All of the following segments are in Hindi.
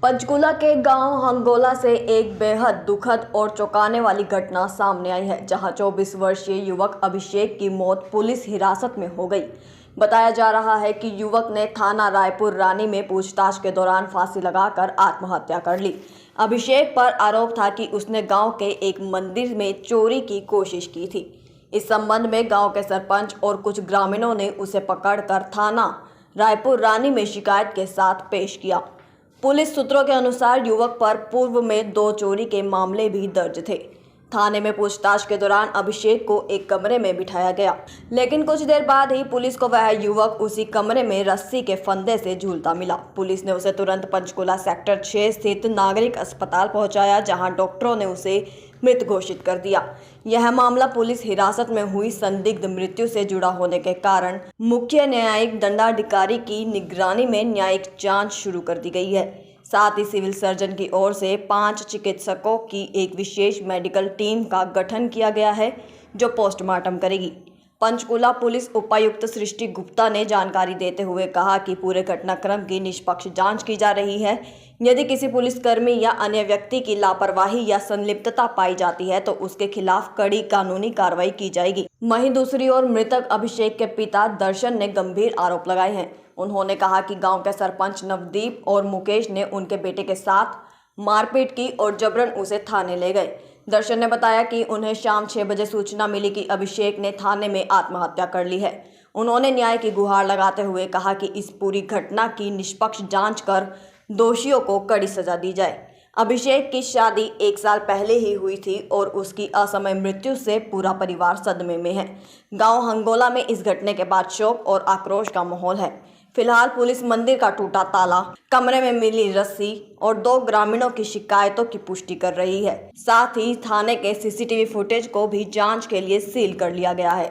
पंचकुला के गांव हंगोला से एक बेहद दुखद और चौंकाने वाली घटना सामने आई है, जहां 24 वर्षीय युवक अभिषेक की मौत पुलिस हिरासत में हो गई। बताया जा रहा है कि युवक ने थाना रायपुर रानी में पूछताछ के दौरान फांसी लगाकर आत्महत्या कर ली। अभिषेक पर आरोप था कि उसने गांव के एक मंदिर में चोरी की कोशिश की थी। इस संबंध में गांव के सरपंच और कुछ ग्रामीणों ने उसे पकड़कर थाना रायपुर रानी में शिकायत के साथ पेश किया। पुलिस सूत्रों के अनुसार युवक पर पूर्व में 2 चोरी के मामले भी दर्ज थे। थाने में पूछताछ के दौरान अभिषेक को एक कमरे में बिठाया गया, लेकिन कुछ देर बाद ही पुलिस को वह युवक उसी कमरे में रस्सी के फंदे से झूलता मिला। पुलिस ने उसे तुरंत पंचकुला सेक्टर 6 स्थित नागरिक अस्पताल पहुंचाया, जहां डॉक्टरों ने उसे मृत घोषित कर दिया। यह मामला पुलिस हिरासत में हुई संदिग्ध मृत्यु से जुड़ा होने के कारण मुख्य न्यायिक दंडाधिकारी की निगरानी में न्यायिक जांच शुरू कर दी गई है। साथ ही सिविल सर्जन की ओर से 5 चिकित्सकों की एक विशेष मेडिकल टीम का गठन किया गया है, जो पोस्टमार्टम करेगी। पंचकुला पुलिस उपायुक्त सृष्टि गुप्ता ने जानकारी देते हुए कहा कि पूरे घटनाक्रम की निष्पक्ष जांच की जा रही है। यदि किसी पुलिसकर्मी या अन्य व्यक्ति की लापरवाही या संलिप्तता पाई जाती है तो उसके खिलाफ कड़ी कानूनी कार्रवाई की जाएगी। वहीं दूसरी ओर मृतक अभिषेक के पिता दर्शन ने गंभीर आरोप लगाए हैं। उन्होंने कहा कि गांव के सरपंच नवदीप और मुकेश ने उनके बेटे के साथ मारपीट की और जबरन उसे थाने ले गए। दर्शन ने बताया कि उन्हें शाम 6 बजे सूचना मिली कि अभिषेक ने थाने में आत्महत्या कर ली है। उन्होंने न्याय की गुहार लगाते हुए कहा कि इस पूरी घटना की निष्पक्ष जांच कर दोषियों को कड़ी सजा दी जाए। अभिषेक की शादी 1 साल पहले ही हुई थी और उसकी असमय मृत्यु से पूरा परिवार सदमे में है। गांव हंगोला में इस घटने के बाद शोक और आक्रोश का माहौल है। फिलहाल पुलिस मंदिर का टूटा ताला, कमरे में मिली रस्सी और 2 ग्रामीणों की शिकायतों की पुष्टि कर रही है। साथ ही थाने के सीसीटीवी फुटेज को भी जांच के लिए सील कर लिया गया है।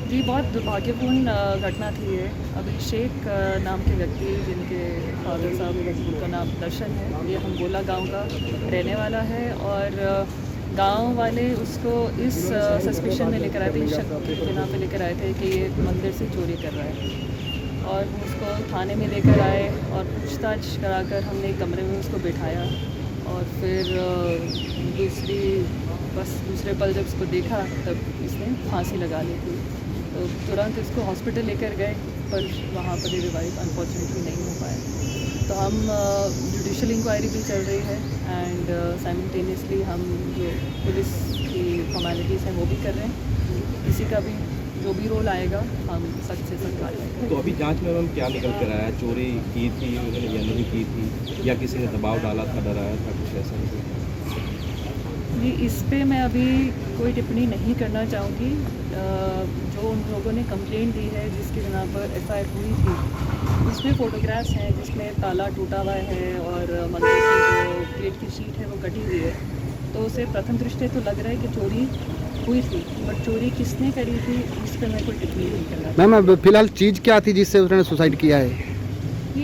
जी, बहुत दुर्भाग्यपूर्ण घटना थी ये। अभिषेक नाम के व्यक्ति, जिनके फादर साहब का नाम दर्शन है, ये हंगोला गांव का रहने वाला है और गांव वाले उसको इस सस्पिशन में लेकर आए थे, शक के बिना पे लेकर आए थे कि ये मंदिर से चोरी कर रहा है और उसको थाने में लेकर आए और पूछताछ कराकर हमने एक कमरे में उसको बिठाया और फिर दूसरे पल जब उसको देखा तब इसने फांसी लगा ली थी। तो तुरंत इसको हॉस्पिटल लेकर गए, पर वहाँ पर रिवाइव अनफॉर्चुनेटली नहीं हो पाया। तो हम जुडिशल इंक्वायरी भी चल रही है एंड साइमल्टेनियसली हम जो पुलिस की फॉर्मेलिटीज़ हैं वो भी कर रहे हैं। किसी का भी जो भी रोल आएगा हम सख्त से सख्त कार्रवाई। तो अभी जांच में हम क्या निकल कर आया? चोरी की थी उन्होंने या नहीं की थी, या किसी ने दबाव डाला था, डराया था, कुछ ऐसा नहीं? जी, इस पे मैं अभी कोई टिप्पणी नहीं करना चाहूँगी। जो उन लोगों ने कंप्लेंट दी है, जिसके बिना पर एफआईआर हुई थी, उसमें फ़ोटोग्राफ्स हैं जिसमें ताला टूटा हुआ है और मंदिर की जो प्लेट की शीट है वो कटी हुई है। तो उसे प्रथम दृष्टया तो लग रहा है कि चोरी हुई थी, बट चोरी किसने करी थी इस पर मैं कोई टिप्पणी नहीं करना। मैम, फिलहाल चीज़ क्या थी जिससे उसने सुसाइड किया है? कि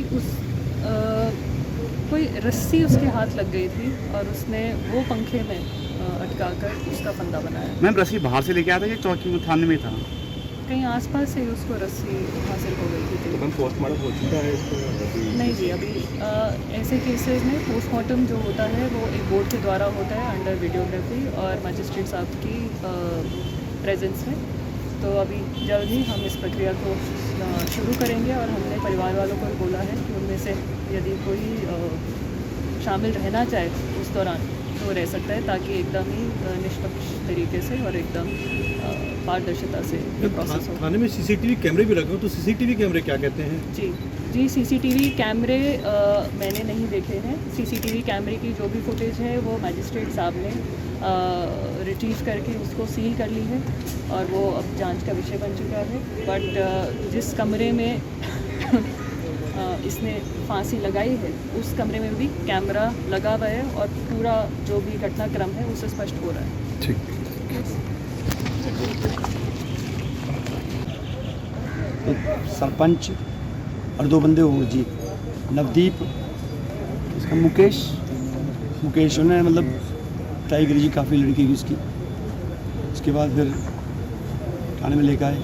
कोई रस्सी उसके हाथ लग गई थी और उसने वो पंखे में अटकाकर उसका फंदा बनाया। मैम, रस्सी बाहर से लेके आया था या चौकी थाने में था? कहीं आसपास से उसको रस्सी हासिल हो गई थी। तो पोस्टमार्टम हो चुका है इसको? नहीं जी, अभी ऐसे केसेस में पोस्टमार्टम जो होता है वो एक बोर्ड के द्वारा होता है अंडर वीडियोग्राफी और मजिस्ट्रेट साहब की प्रेजेंस में। तो अभी जल्द ही हम इस प्रक्रिया को शुरू करेंगे और हमने परिवार वालों को बोला है कि उनमें से यदि कोई शामिल रहना चाहे उस दौरान तो रह सकता है, ताकि एकदम ही निष्पक्ष तरीके से और एकदम पारदर्शिता से प्रोसेस हो। थाने में सीसीटीवी कैमरे भी लगे हो, तो सीसीटीवी कैमरे क्या कहते हैं? जी, सीसीटीवी कैमरे मैंने नहीं देखे हैं। सीसीटीवी कैमरे की जो भी फुटेज है वो मैजिस्ट्रेट साहब ने रिट्रीव करके उसको सील कर ली है और वो अब जांच का विषय बन चुका है। बट जिस कमरे में इसने फांसी लगाई है उस कमरे में भी कैमरा लगा हुआ है और पूरा जो भी घटनाक्रम है उससे स्पष्ट हो रहा है। ठीक। सरपंच और 2 बंदे हो जी, नवदीप, इसका मुकेश उन्होंने मतलब ट्राई करी जी, काफ़ी लड़की की उसकी। उसके बाद फिर थाने में लेकर आए।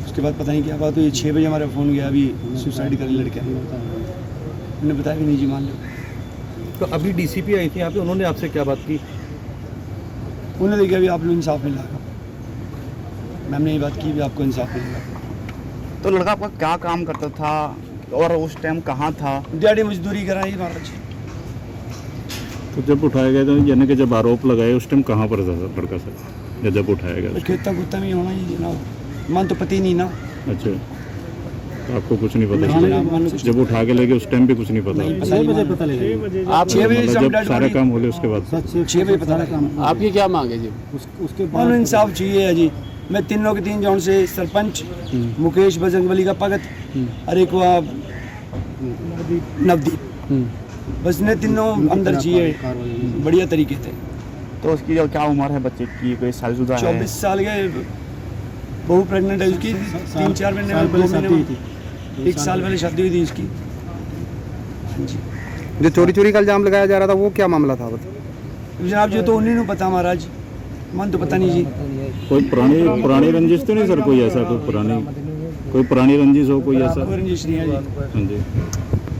उसके बाद पता नहीं क्या बात हुई, 6 बजे हमारा फ़ोन गया, अभी सुसाइड कर लड़का। उन्होंने बताया भी नहीं जी मान लो। तो अभी डीसीपी आई थी यहाँ पे, उन्होंने आपसे क्या बात की? उन्होंने देखा भी आप लोग इंसाफ मिलेगा। मैम ने ये बात की भी आपको इंसाफ मिलेगा। तो लड़का आपका क्या काम करता था और उस टाइम कहाँ था? दिहाड़ी मजदूरी कराई महाराज। तो जब उठाया गया था यानी कि जब आरोप लगाए उस टाइम कहाँ पर था लड़का सर, या जब उठाया गया? खेता कुत्ता में ही होना ही जनाब, मन तो पता ही नहीं ना। अच्छा, तो आपको कुछ नहीं पता नहीं, चला? मन कुछ जब उठा के लेके उस टाइम भी कुछ नहीं पता? 6 बजे पता लगा। आप 6 बजे मतलब जब सारे काम होले उसके बाद? 6 बजे पता लगा। आपकी क्या मांग है जी? उसके बाद इंसाफ चाहिए है जी। मैं तीनों के 3 जौन से सरपंच मुकेश बजरंगबली का भगत और एक वह नवदीप, बस ने तीनों अंदर चाहिए बढ़िया तरीके से। तो उसकी जो क्या उम्र है बच्चे की, कोई शादीशुदा है? 24 साल के, बहू प्रेग्नेंट है उसकी, 3-4 महीने में, 2 महीने में, 1 साल पहले शादी हुई थी उसकी। हाँ जी। जो चोरी का इल्जाम लगाया जा रहा था वो क्या मामला था? जनाब जो तो उन्हीं को पता महाराज, मन तो पता नहीं जी। कोई पुरानी रंजिश तो नहीं सर? कोई ऐसा कोई पुरानी रंजिश हो कोई ऐसा? कोई रंजिश नहीं है जी। हाँ जी।